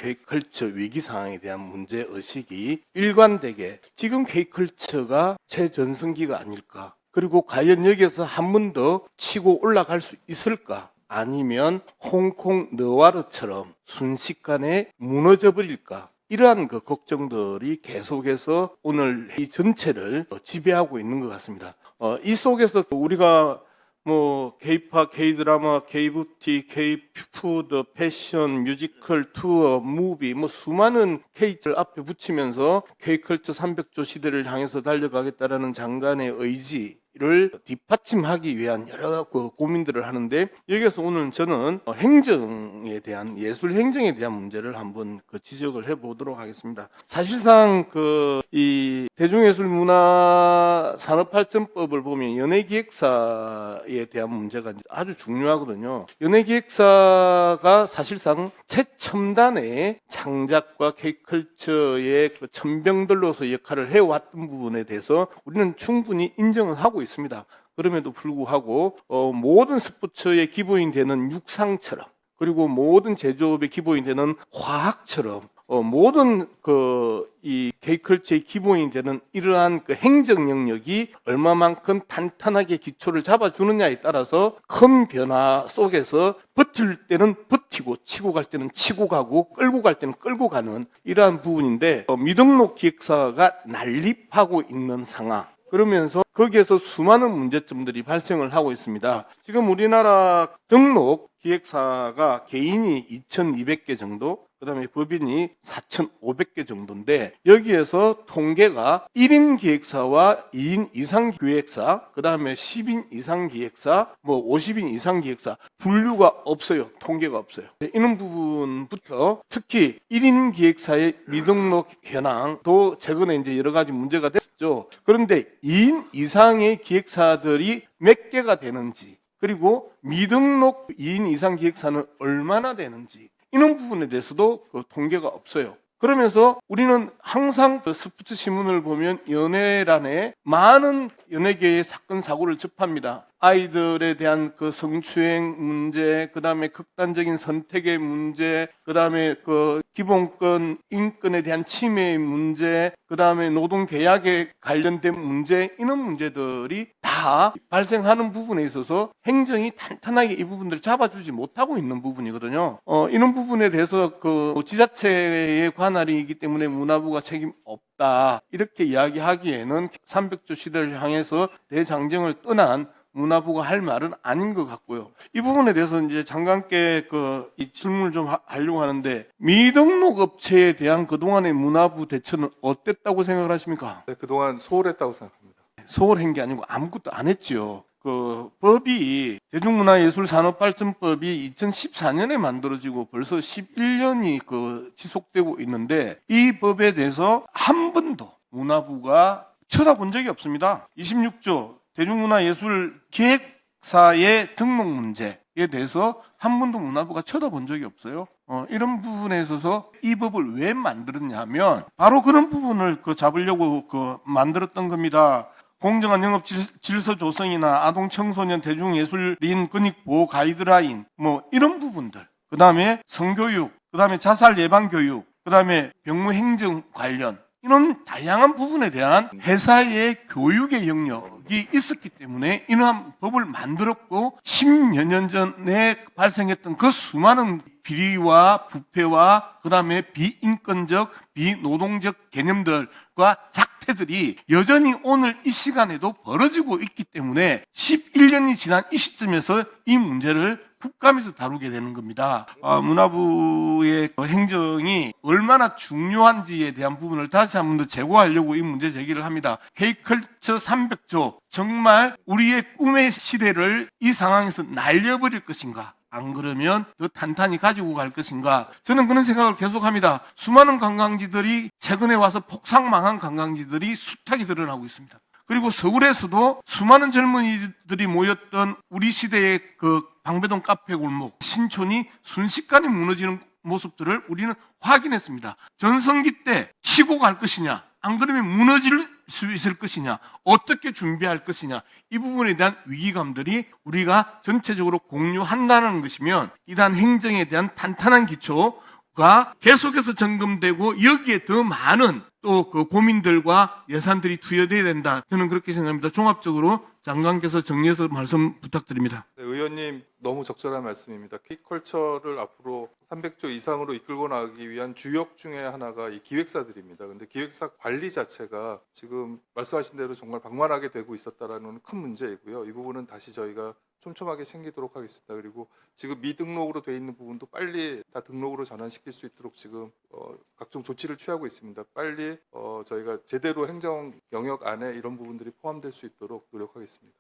K컬처 위기 상황에 대한 문제 의식이 일관되게 지금 K컬처가 최전성기가 아닐까, 그리고 과연 여기에서 한 번 더 치고 올라갈 수 있을까, 아니면 홍콩 느와르처럼 순식간에 무너져 버릴까, 이러한 그 걱정들이 계속해서 오늘 이 전체를 지배하고 있는 것 같습니다. 이 속에서 우리가 K-팝, K-드라마, K-뷰티, K-푸드, 패션, 뮤지컬, 투어, 무비, 수많은 K를 앞에 붙이면서 K컬처 300조 시대를 향해서 달려가겠다라는 장관의 의지를 뒷받침하기 위한 여러 고민들을 하는데, 여기에서 오늘 저는 행정에 대한, 예술 행정에 대한 문제를 한번 지적을 해보도록 하겠습니다. 사실상 이 대중예술문화산업발전법을 보면 연예기획사에 대한 문제가 아주 중요하거든요. 연예기획사가 사실상 최첨단의 창작과 K컬처의 천병들로서 역할을 해왔던 부분에 대해서 우리는 충분히 인정을 하고 있습니다. 그럼에도 불구하고 모든 스포츠의 기본이 되는 육상처럼, 그리고 모든 제조업의 기본이 되는 화학처럼, 모든 이 K컬처의 기본이 되는 이러한 행정 영역이 얼마만큼 탄탄하게 기초를 잡아주느냐에 따라서 큰 변화 속에서 버틸 때는 버티고, 치고 갈 때는 치고 가고, 끌고 갈 때는 끌고 가는 이러한 부분인데, 미등록 기획사가 난립하고 있는 상황, 그러면서 거기에서 수많은 문제점들이 발생을 하고 있습니다. 지금 우리나라 등록 기획사가 개인이 2,200개 정도, 그 다음에 법인이 4,500개 정도인데, 여기에서 통계가 1인 기획사와 2인 이상 기획사, 그 다음에 10인 이상 기획사, 50인 이상 기획사 분류가 없어요. 통계가 없어요. 이런 부분부터 특히 1인 기획사의 미등록 현황도 최근에 이제 여러 가지 문제가 됐죠. 그런데 2인 이상의 기획사들이 몇 개가 되는지, 그리고 미등록 2인 이상 기획사는 얼마나 되는지, 이런 부분에 대해서도 통계가 없어요. 그러면서 우리는 항상 스포츠 신문을 보면 연예란에 많은 연예계의 사건 사고를 접합니다. 아이들에 대한 성추행 문제, 그 다음에 극단적인 선택의 문제, 그 다음에 기본권, 인권에 대한 침해의 문제, 그 다음에 노동계약에 관련된 문제, 이런 문제들이 다 발생하는 부분에 있어서 행정이 탄탄하게 이 부분들을 잡아주지 못하고 있는 부분이거든요. 이런 부분에 대해서 지자체의 관할이기 때문에 문화부가 책임 없다, 이렇게 이야기하기에는 300조 시대를 향해서 대장정을 떠난 문화부가 할 말은 아닌 것 같고요. 이 부분에 대해서 이제 장관께 이 질문을 좀 하려고 하는데, 미등록 업체에 대한 그동안의 문화부 대처는 어땠다고 생각을 하십니까? 네, 그동안 소홀했다고 생각합니다. 소홀한 게 아니고 아무것도 안 했지요. 법이, 대중문화예술산업발전법이 2014년에 만들어지고 벌써 11년이 지속되고 있는데, 이 법에 대해서 한 번도 문화부가 쳐다본 적이 없습니다. 26조 대중문화예술기획사의 등록 문제에 대해서 한 번도 문화부가 쳐다본 적이 없어요. 이런 부분에 있어서 이 법을 왜 만들었냐 하면, 바로 그런 부분을 잡으려고 만들었던 겁니다. 공정한 영업 질서 조성이나 아동 청소년 대중예술인 권익보호 가이드라인, 이런 부분들, 그 다음에 성교육, 그 다음에 자살 예방 교육, 그 다음에 병무행정 관련, 이런 다양한 부분에 대한 회사의 교육의 영역이 있었기 때문에 이러한 법을 만들었고, 10여 년 전에 발생했던 그 수많은 비리와 부패와 그 다음에 비인권적, 비노동적 개념들과 작태들이 여전히 오늘 이 시간에도 벌어지고 있기 때문에 11년이 지난 이 시점에서 이 문제를 국감에서 다루게 되는 겁니다. 문화부의 행정이 얼마나 중요한지에 대한 부분을 다시 한 번 더 제고하려고 이 문제 제기를 합니다. K컬처 300조, 정말 우리의 꿈의 시대를 이 상황에서 날려버릴 것인가, 안 그러면 더 탄탄히 가지고 갈 것인가, 저는 그런 생각을 계속합니다. 수많은 관광지들이 최근에 와서 폭삭망한 관광지들이 숱하게 드러나고 있습니다. 그리고 서울에서도 수많은 젊은이들이 모였던 우리 시대의 방배동 카페 골목, 신촌이 순식간에 무너지는 모습들을 우리는 확인했습니다. 전성기 때 치고 갈 것이냐, 안 그러면 무너질 수 있을 것이냐, 어떻게 준비할 것이냐, 이 부분에 대한 위기감들이 우리가 전체적으로 공유한다는 것이면, 이러한 행정에 대한 탄탄한 기초, 가 계속해서 점검되고 여기에 더 많은 또 그 고민들과 예산들이 투여돼야 된다. 저는 그렇게 생각합니다. 종합적으로 장관께서 정리해서 말씀 부탁드립니다. 네, 의원님 너무 적절한 말씀입니다. K컬처를 앞으로 300조 이상으로 이끌고 나가기 위한 주역 중에 하나가 이 기획사들입니다. 근데 기획사 관리 자체가 지금 말씀하신 대로 정말 방만하게 되고 있었다라는 큰 문제이고요. 이 부분은 다시 저희가 촘촘하게 챙기도록 하겠습니다. 그리고 지금 미등록으로 돼 있는 부분도 빨리 다 등록으로 전환시킬 수 있도록 지금 각종 조치를 취하고 있습니다. 빨리 저희가 제대로 행정 영역 안에 이런 부분들이 포함될 수 있도록 노력하겠습니다.